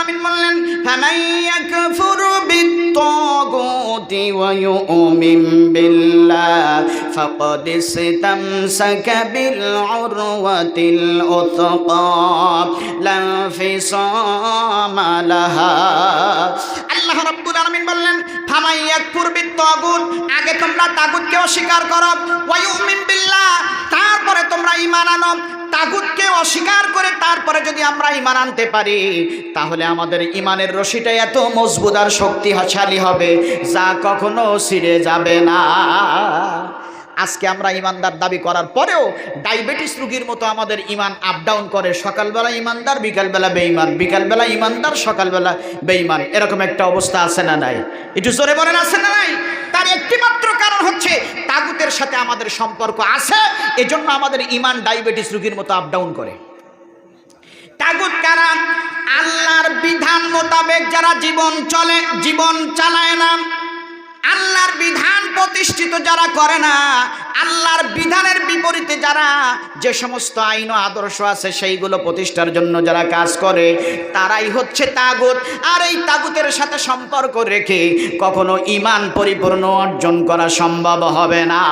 আলামিন বললেন ফামান ইয়াকফুরু বিত-তাগুতি ওয়া ইউমিন বিল্লাহ ফাকাদ ইসতামসাকা বিল উরওয়াতিল উথকা লা ফিসামা লাহা। আল্লাহ রাব্বুল আলামিন বললেন ফামান ইয়াকফুর বিত-তাগুত, আগে তোমরা তাগুতকে অস্বীকার করো, ওয়া ইউমিন বিল্লাহ, তারপরে তোমরা ঈমান আনো। তাগুতকে অস্বীকার করে তারপরে যদি আমরা ঈমান আনতে পারি তাহলে আমাদের ঈমানের রশিটা এত মজবুত আর শক্তিশালী হবে যা কখনো ছিঁড়ে যাবে না। আজকে আমরা ঈমানদার দাবি করার পরেও ডায়াবেটিস রোগীর মতো আমাদের ঈমান আপ ডাউন করে, সকালবেলা ঈমানদার, বিকালবেলা বেঈমান, বিকালবেলা ঈমানদার, সকালবেলা বেঈমান, এরকম একটা অবস্থা আছে না নাই? একটু জোরে বলেন আছে না নাই? তার একটিমাত্র কারণ হচ্ছে তাগুতের সাথে আমাদের সম্পর্ক আছে, এজন্য আমাদের ঈমান ডায়াবেটিস রোগীর মতো আপ ডাউন করে। তাগুত কারা? আল্লাহর বিধান মোতাবেক যারা জীবন চালায় না, আল্লাহর বিধান প্রতিষ্ঠিত যারা করে না, আল্লাহর বিধানের বিপরীতে যারা যে সমস্ত আইন ও আদর্শ আছে সেইগুলো প্রতিষ্ঠার জন্য যারা কাজ করে, তারাই হচ্ছে তাগুত। আর এই তাগুতের সাথে সম্পর্ক রেখে কখনো ঈমান পরিপূর্ণ অর্জন করা সম্ভব হবে না।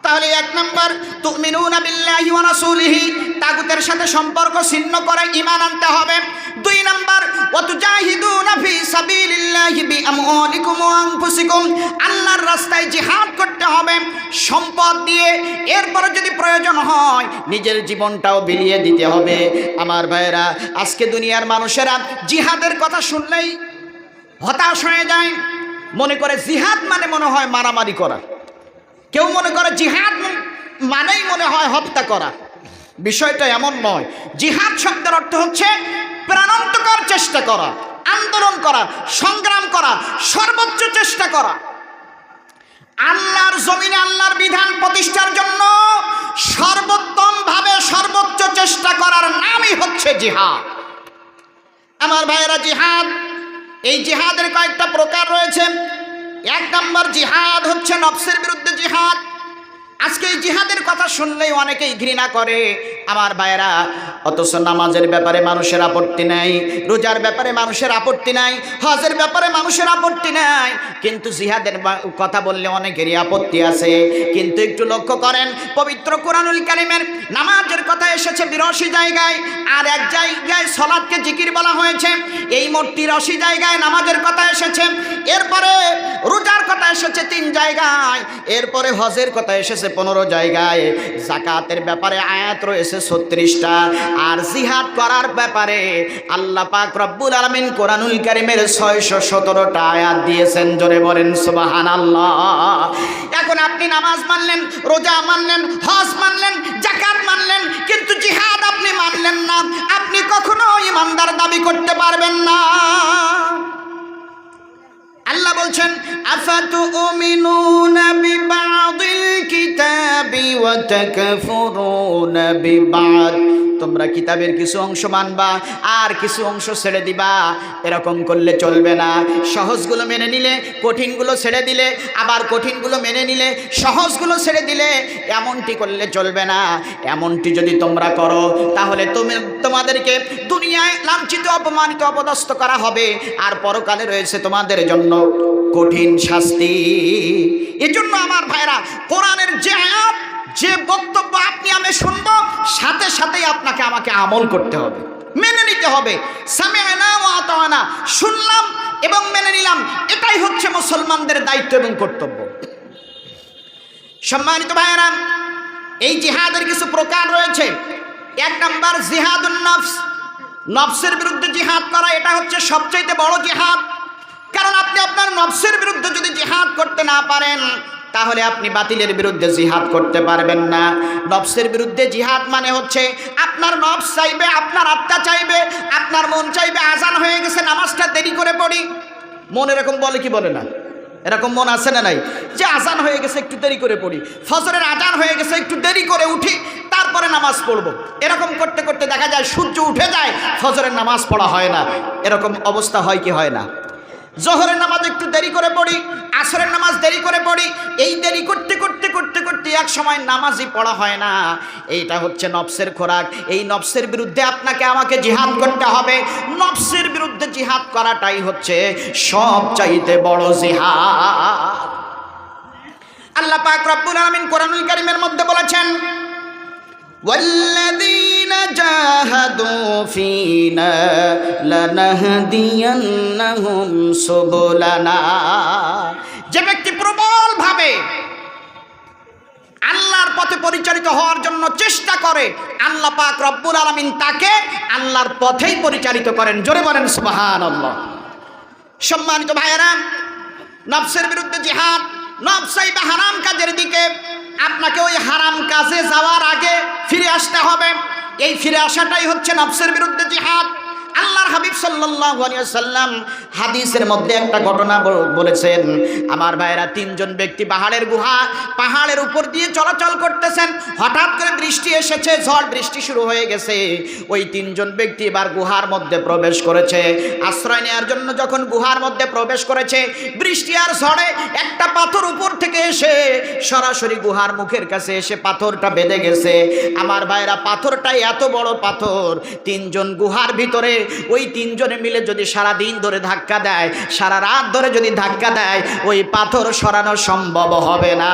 তাহলে এক নম্বর তুমিনুনা বিল্লাহি ওয়া রাসূলিহি, তাগুতের সাথে সম্পর্ক ছিন্ন করে ঈমান আনতে হবে। দুই নম্বর ওয়া তুজাহিদুনা ফি সাবিলিল্লাহি বিআমওয়ালিকুম ওয়া আনফুসিকুম, আল্লাহর রাস্তায় জিহাদ করতে হবে সম্পদ দিয়ে, এরপরে যদি প্রয়োজন হয় নিজের জীবনটাও বিলিয়ে দিতে হবে। আমার ভাইরা, আজকে দুনিয়ার মানুষেরা জিহাদের কথা শুনলেই হতাশ হয়ে যায়, মনে করে জিহাদ মানে মনে হয় মারামারি করা, কেউ মনে করে জিহাদ মানেই মনে হয় হত্যা করা। বিষয়টা এমন নয়। জিহাদ শব্দের অর্থ হচ্ছে প্রাণান্তকর চেষ্টা করা, আন্দোলন করা, সংগ্রাম করা, সর্বোচ্চ চেষ্টা করা। আল্লাহর জমিনে আল্লাহর বিধান প্রতিষ্ঠার জন্য সর্বোত্তম ভাবে সর্বোচ্চ চেষ্টা করার নামই হচ্ছে জিহাদ। আমার ভাইয়েরা, জিহাদ, এই জিহাদের কয়েকটা প্রকার রয়েছে। এক নম্বর জিহাদ হচ্ছে নফসের বিরুদ্ধে জিহাদ। আজকে এই জিহাদের কথা শুনলেই অনেকেই ঘৃণা করে আমার ভাইয়েরা, অথচ নামাজের ব্যাপারে মানুষের আপত্তি নাই, রোজার ব্যাপারে মানুষের আপত্তি নাই, হজের ব্যাপারে মানুষের আপত্তি নাই, কিন্তু জিহাদের কথা বললে অনেকেরই আপত্তি আছে। কিন্তু একটু লক্ষ্য করেন, পবিত্র কোরআনুল কারীমের নামাজের কথা এসেছে 82 জায়গায়, আর এক জায়গায় সালাতকে জিকির বলা হয়েছে। এই মোট 83 জায়গায় নামাজের কথা এসেছে। এরপরে রোজার কথা এসেছে 3 জায়গায়, এরপরে হজের কথা এসেছে 15 জায়গায়, যাকাতের ব্যাপারে আয়াত রয়েছে 36টা, আর জিহাদ করার ব্যাপারে আল্লাহ পাক রব্বুল আলামিন কোরআনুল কারীমের 617টা আয়াত দিয়েছেন। জোরে বলেন সুবহানাল্লাহ। এখন আপনি নামাজ মানলেন, রোজা মানলেন, হজ মানলেন, যাকাত মানলেন, কিন্তু জিহাদ আপনি মানলেন না, আপনি কখনো ঈমানদার দাবি করতে পারবেন না। আল্লাহ বলছেন আফাতুমিনুনা বিবাদিল কিতাবি ওয়া তাকফুরুনা বিবাদ, তোমরা কিতাবের কিছু অংশ মানবা আর কিছু অংশ ছেড়ে দিবা, এরকম করলে চলবে না। সহজগুলো মেনে নিলে কঠিনগুলো ছেড়ে দিলে, আবার কঠিনগুলো মেনে নিলে সহজগুলো ছেড়ে দিলে, এমনটি করলে চলবে না। এমনটি যদি তোমরা করো তাহলে তোমাদেরকে দুনিয়ায় লাঞ্ছিত, অপমানিত, অপদস্থ করা হবে, আর পরকালে রয়েছে তোমাদের জন্য কঠিন শাস্তি। এজন্য আমার ভাইরা, কোরআনের যে আয়াত, যে বক্তব্য আপনি আমি শুনবো, সাথে সাথেই আপনাকে আমাকে আমল করতে হবে, মেনে নিতে হবে। সামি'না ওয়া আতা'না, শুনলাম এবং মেনে নিলাম, এটাই হচ্ছে মুসলমানদের দায়িত্ব এবং কর্তব্য। সম্মানিত ভাইরা, এই জিহাদের কিছু প্রকার রয়েছে। এক নাম্বার জিহাদুন নফস, নফসের বিরুদ্ধে জিহাদ করা, এটা হচ্ছে সবচেয়ে বড় জিহাদ। কারণ আপনি আপনার নফসের বিরুদ্ধে যদি জিহাদ করতে না পারেন তাহলে আপনি বাতিলের বিরুদ্ধে জিহাদ করতে পারবেন না। নফসের বিরুদ্ধে জিহাদ মানে হচ্ছে আপনার নফস চাইবে, আপনার আত্মা চাইবে, আপনার মন চাইবে আজান হয়ে গেছে নামাজটা দেরি করে পড়ি। মন এরকম বলে কি বলে না? এরকম মন আছে না নাই? যে আজান হয়ে গেছে একটু দেরি করে পড়ি, ফজরের আজান হয়ে গেছে একটু দেরি করে উঠি, তারপরে নামাজ পড়ব। এরকম করতে করতে দেখা যায় সূর্য উঠে যায়, ফজরের নামাজ পড়া হয় না। এরকম অবস্থা হয় কি হয় না? জোহরের নামাজ একটু দেরি করে পড়ি, আসরের নামাজ দেরি করে পড়ি, এই দেরি করতে করতে করতে করতে এক সময় নামাজই পড়া হয় না। এইটা হচ্ছে নফসের খোরাক। এই নফসের বিরুদ্ধে আপনাকে আমাকে জিহাদ করতে হবে। নফসের বিরুদ্ধে জিহাদ করাটাই হচ্ছে সবচাইতে বড় জিহাদ। আল্লাহ পাক রব্বুল আলামিন কোরআনুল কারীমের মধ্যে বলেছেন, والذين جاهدوا فينا لنهدينهم سبلنا। যে ব্যক্তি প্রবল ভাবে আল্লাহর পথে পরিচালিত হওয়ার জন্য চেষ্টা করে, আল্লাহ পাক রব্বুল আলামিন তাকে আল্লাহর পথেই পরিচালিত করেন। জোরে বলেন সুবহানাল্লাহ। সম্মানিত ভাইয়েরা, নফসের বিরুদ্ধে জিহাদ, নফস চাইবে হারাম কাজের দিকে, আপনাকে ওই হারাম কাজে যাওয়ার আগে ফিরে আসতে হবে। এই ফিরে আসাটাই হচ্ছে নফসের বিরুদ্ধে জিহাদ। আল্লাহর হাবিব সাল্লাল্লাহু আলাইহি ওয়াসাল্লাম হাদিসের মধ্যে একটা ঘটনা বলেছেন। আমার ভাইরা, তিনজন ব্যক্তি পাহাড়ের উপর দিয়ে চলাচল করতেছেন। হঠাৎ করে বৃষ্টি এসেছে, ঝড় বৃষ্টি শুরু হয়ে গেছে। ওই তিনজন ব্যক্তি এবার গুহার মধ্যে প্রবেশ করেছে। আশ্রয় নেওয়ার জন্য যখন গুহার মধ্যে প্রবেশ করেছে, বৃষ্টি আর ঝড়ে একটা পাথর উপর থেকে এসে সরাসরি গুহার মুখের কাছে এসে পাথরটা বেঁধে গেছে। আমার ভাইরা, পাথরটাই এত বড় পাথর, তিনজন গুহার ভিতরে ওই তিনজনে মিলে যদি সারা দিন ধরে ধাক্কা দেয়, সারা রাত ধরে যদি ধাক্কা দেয়, ওই পাথর সরানো সম্ভব হবে না।